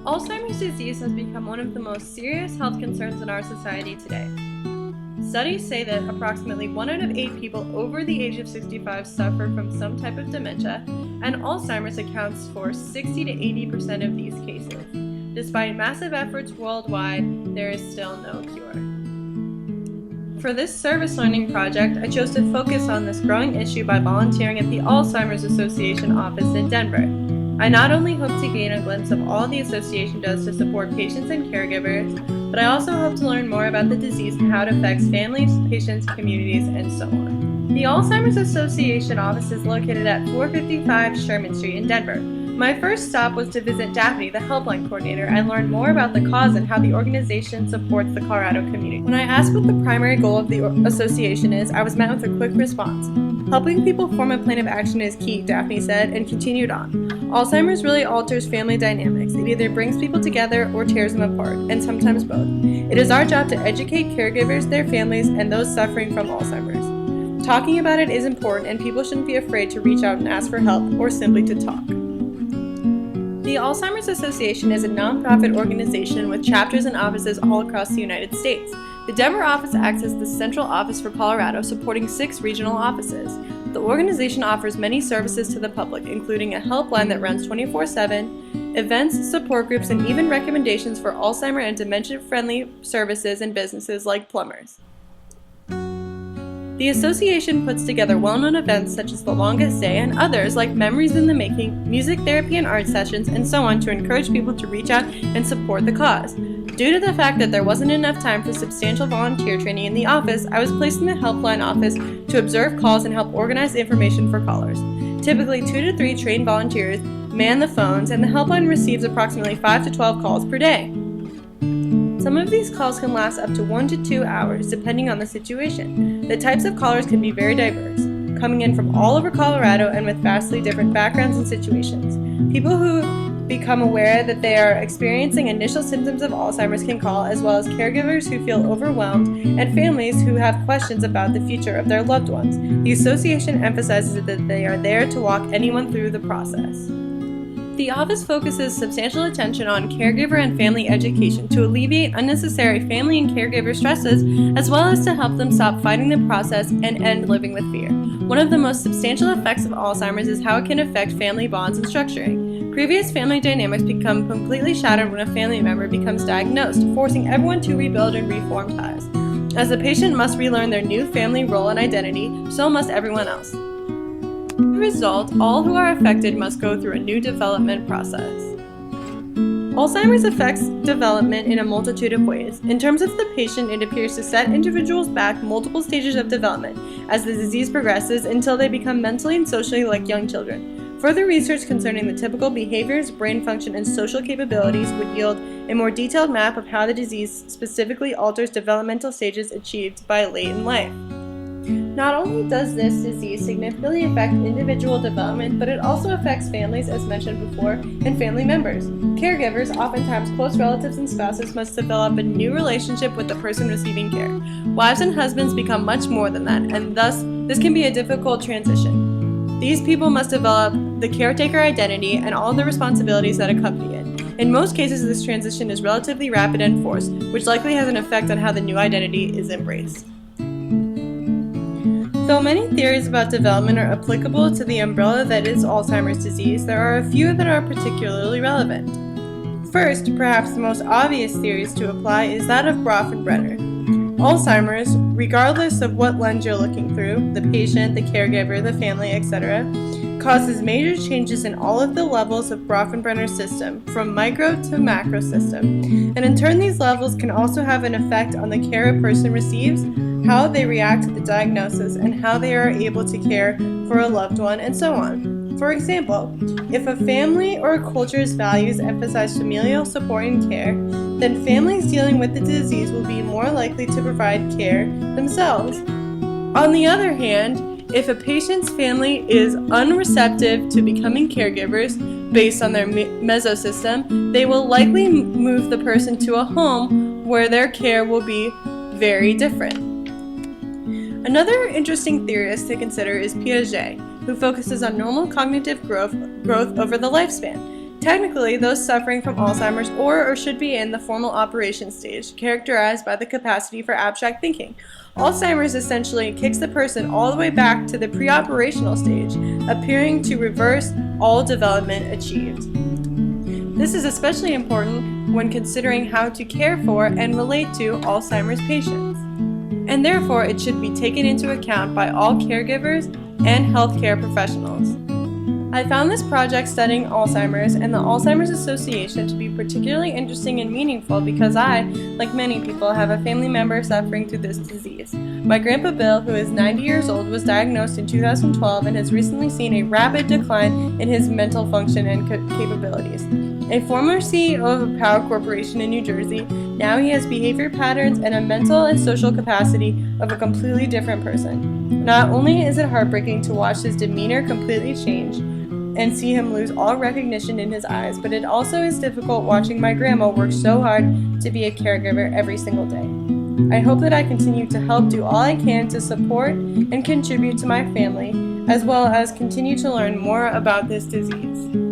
Alzheimer's disease has become one of the most serious health concerns in our society today. Studies say that approximately 1 out of 8 people over the age of 65 suffer from some type of dementia, and Alzheimer's accounts for 60 to 80% of these cases. Despite massive efforts worldwide, there is still no cure. For this service learning project, I chose to focus on this growing issue by volunteering at the Alzheimer's Association office in Denver. I not only hope to gain a glimpse of all the association does to support patients and caregivers, but I also hope to learn more about the disease and how it affects families, patients, communities, and so on. The Alzheimer's Association office is located at 455 Sherman Street in Denver. My first stop was to visit Daphne, the helpline coordinator, and learn more about the cause and how the organization supports the Colorado community. When I asked what the primary goal of the association is, I was met with a quick response. Helping people form a plan of action is key, Daphne said, and continued on. Alzheimer's really alters family dynamics. It either brings people together or tears them apart, and sometimes both. It is our job to educate caregivers, their families, and those suffering from Alzheimer's. Talking about it is important, and people shouldn't be afraid to reach out and ask for help or simply to talk. The Alzheimer's Association is a nonprofit organization with chapters and offices all across the United States. The Denver office acts as the central office for Colorado, supporting 6 regional offices. The organization offers many services to the public, including a helpline that runs 24/7, events, support groups, and even recommendations for Alzheimer and dementia-friendly services and businesses like plumbers. The association puts together well-known events such as the Longest Day and others like Memories in the Making, music therapy and art sessions, and so on to encourage people to reach out and support the cause. Due to the fact that there wasn't enough time for substantial volunteer training in the office, I was placed in the helpline office to observe calls and help organize information for callers. Typically 2 to 3 trained volunteers man the phones, and the helpline receives approximately 5 to 12 calls per day. Some of these calls can last up to 1 to 2 hours, depending on the situation. The types of callers can be very diverse, coming in from all over Colorado and with vastly different backgrounds and situations. People who become aware that they are experiencing initial symptoms of Alzheimer's can call, as well as caregivers who feel overwhelmed and families who have questions about the future of their loved ones. The association emphasizes that they are there to walk anyone through the process. The office focuses substantial attention on caregiver and family education to alleviate unnecessary family and caregiver stresses, as well as to help them stop fighting the process and end living with fear. One of the most substantial effects of Alzheimer's is how it can affect family bonds and structuring. Previous family dynamics become completely shattered when a family member becomes diagnosed, forcing everyone to rebuild and reform ties. As the patient must relearn their new family role and identity, so must everyone else. As a result, all who are affected must go through a new development process. Alzheimer's affects development in a multitude of ways. In terms of the patient, it appears to set individuals back multiple stages of development as the disease progresses until they become mentally and socially like young children. Further research concerning the typical behaviors, brain function, and social capabilities would yield a more detailed map of how the disease specifically alters developmental stages achieved by late in life. Not only does this disease significantly affect individual development, but it also affects families, as mentioned before, and family members. Caregivers, oftentimes close relatives and spouses, must develop a new relationship with the person receiving care. Wives and husbands become much more than that, and thus this can be a difficult transition. These people must develop the caretaker identity and all the responsibilities that accompany it. In most cases, this transition is relatively rapid and forced, which likely has an effect on how the new identity is embraced. Though many theories about development are applicable to the umbrella that is Alzheimer's disease, there are a few that are particularly relevant. First, perhaps the most obvious theories to apply is that of Broff and Brenner. Alzheimer's, regardless of what lens you're looking through, the patient, the caregiver, the family, etc., causes major changes in all of the levels of Broff and Brenner's system, from micro to macro system. And in turn, these levels can also have an effect on the care a person receives, how they react to the diagnosis, and how they are able to care for a loved one, and so on. For example, if a family or a culture's values emphasize familial support and care, then families dealing with the disease will be more likely to provide care themselves. On the other hand, if a patient's family is unreceptive to becoming caregivers based on their mesosystem, they will likely move the person to a home where their care will be very different. Another interesting theorist to consider is Piaget, who focuses on normal cognitive growth over the lifespan. Technically, those suffering from Alzheimer's or should be in the formal operation stage, characterized by the capacity for abstract thinking. Alzheimer's essentially kicks the person all the way back to the pre-operational stage, appearing to reverse all development achieved. This is especially important when considering how to care for and relate to Alzheimer's patients, and therefore it should be taken into account by all caregivers and healthcare professionals. I found this project studying Alzheimer's and the Alzheimer's Association to be particularly interesting and meaningful because I, like many people, have a family member suffering through this disease. My Grandpa Bill, who is 90 years old, was diagnosed in 2012 and has recently seen a rapid decline in his mental function and capabilities. A former CEO of a power corporation in New Jersey, now he has behavior patterns and a mental and social capacity of a completely different person. Not only is it heartbreaking to watch his demeanor completely change and see him lose all recognition in his eyes, but it also is difficult watching my grandma work so hard to be a caregiver every single day. I hope that I continue to help do all I can to support and contribute to my family, as well as continue to learn more about this disease.